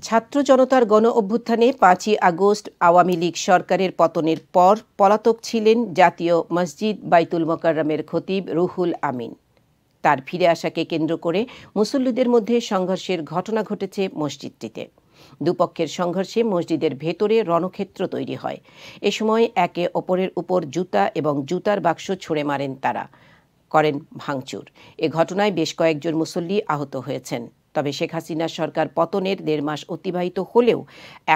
ছাত্র জনতার গণ অভ্যুত্থানে ৫ই আগস্ট আওয়ামী লীগ সরকারের পতনের পর পলাতক ছিলেন জাতীয় মসজিদ বাইতুল মোকাররমের খতিব রুহুল আমিন। তার ফিরে আসাকে কেন্দ্র করে মুসল্লিদের মধ্যে সংঘর্ষের ঘটনা ঘটেছে মসজিদটিতে। দুপক্ষের সংঘর্ষে মসজিদের ভেতরে রণক্ষেত্র তৈরি হয়। এ সময় একে অপরের উপর জুতা এবং জুতার বাক্স ছুঁড়ে মারেন তারা, করেন ভাঙচুর। এ ঘটনায় বেশ কয়েকজন মুসল্লি আহত হয়েছেন। তবে শেখ হাসিনার সরকার পতনের ১.৫ মাস অতিবাহিত হলেও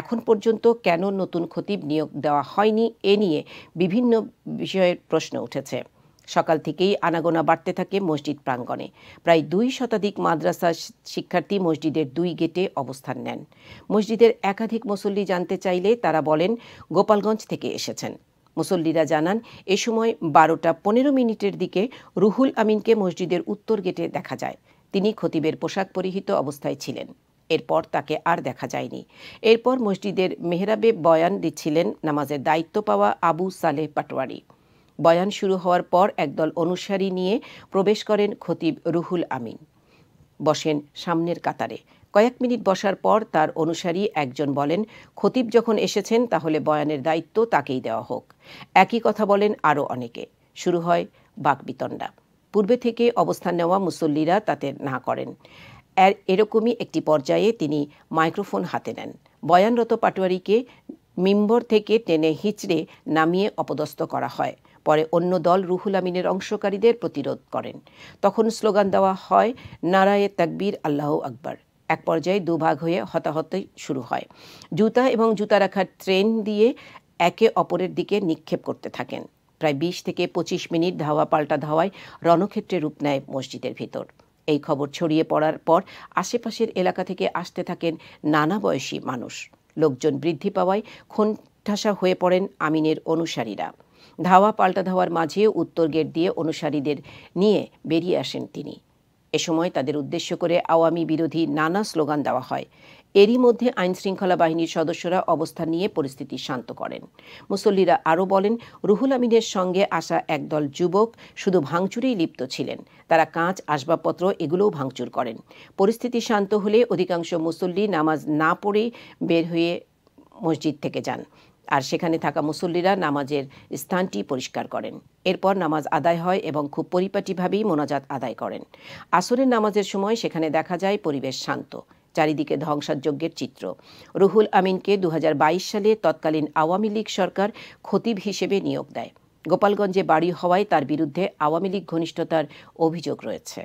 এখন পর্যন্ত কেন নতুন খতিব নিয়োগ দেওয়া হয়নি, এ নিয়ে বিভিন্ন বিষয়ের প্রশ্ন উঠেছে। সকাল থেকেই আনাগোনা বাড়তে থাকে মসজিদ প্রাঙ্গণে। প্রায় ২ শতাধিক মাদ্রাসা শিক্ষার্থী মসজিদের ২ গেটে অবস্থান নেন। মসজিদের একাধিক মুসল্লি জানতে চাইলে তারা বলেন গোপালগঞ্জ থেকে এসেছেন। মুসল্লিরা জানান এ সময় ১২টা ১৫ মিনিটের দিকে রুহুল আমিনকে মসজিদের উত্তর গেটে দেখা যায়। তিনি খতিবের পোশাক পরিহিত অবস্থায় ছিলেন। এরপর তাকে আর দেখা যায়নি। এরপর মসজিদের মেহরাবে বয়ান দিচ্ছিলেন নামাজের দায়িত্ব পাওয়া আবু সালেহ পাটোয়ারি। বয়ান শুরু হওয়ার পর একদল অনুসারী নিয়ে প্রবেশ করেন খতিব রুহুল আমিন। বসেন সামনের কাতারে। কয়েক মিনিট বসার পর তার অনুসারী একজন বলেন, খতিব যখন এসেছেন তাহলে বয়ানের দায়িত্ব তাকেই দেওয়া হোক। একই কথা বলেন আরও অনেকে। শুরু হয় বাকবিতণ্ডা। পূর্বে থেকে অবস্থান নেওয়া মুসল্লিরা তাতে না করেন। এরকমই একটি পর্যায়ে তিনি মাইক্রোফোন হাতে নেন। বয়ানরত পাটোয়ারিকে মিম্বর থেকে টেনে হিঁচড়ে নামিয়ে অপদস্থ করা হয়। পরে অন্য দল রুহুল আমিনের অংশকারীদের প্রতিরোধ করেন। তখন স্লোগান দেওয়া হয়, নারায়ে তাকবীর, আল্লাহু আকবার। এক পর্যায়ে দুভাগ হয়ে হতাহতি শুরু হয়। জুতা এবং জুতা রাখার ট্রেন দিয়ে একে অপরের দিকে নিক্ষেপ করতে থাকেন। প্রায় ২০ থেকে ২৫ মিনিট ধাওয়া পাল্টা ধাওয়ায় রণক্ষেত্রে রূপ নেয় মসজিদের ভিতর। এই খবর ছড়িয়ে পড়ার পর আশেপাশের এলাকা থেকে আসতে থাকেন নানা বয়সী মানুষ। লোকজন বৃদ্ধি পাওয়ায় কোণঠাসা হয়ে পড়েন আমিনের অনুসারীরা। ধাওয়া পাল্টা ধাওয়ার মাঝে উত্তর গেট দিয়ে অনুসারীদের নিয়ে বেরিয়ে আসেন তিনি। এ সময় তাদের উদ্দেশ্য করে আওয়ামী বিরোধী নানা স্লোগান দেওয়া হয়। এরই মধ্যে আইনশৃঙ্খলা বাহিনীর সদস্যরা অবস্থান নিয়ে পরিস্থিতি শান্ত করেন। মুসল্লিরা আরও বলেন, রুহুল আমিনের সঙ্গে আসা একদল যুবক শুধু ভাঙচুরেই লিপ্ত ছিলেন। তারা কাঁচ, আসবাবপত্র এগুলোও ভাঙচুর করেন। পরিস্থিতি শান্ত হলে অধিকাংশ মুসল্লি নামাজ না পড়েই বের হয়ে মসজিদ থেকে যান। আর সেখানে থাকা মুসল্লিরা নামাজের স্থানটি পরিষ্কার করেন। এরপর নামাজ আদায় হয় এবং খুব পরিপাটিভাবেই মোনাজাত আদায় করেন। আসরের নামাজের সময় সেখানে দেখা যায় পরিবেশ শান্ত, চারিদিকে ধ্বংসযজ্ঞের চিত্র। রুহুল আমিনকে ২০২২ সালে তৎকালীন আওয়ামী লীগ সরকার খতিব হিসেবে নিয়োগ দেয়। গোপালগঞ্জে বাড়ি হওয়ায় তার বিরুদ্ধে আওয়ামী লীগ ঘনিষ্ঠতার অভিযোগ রয়েছে।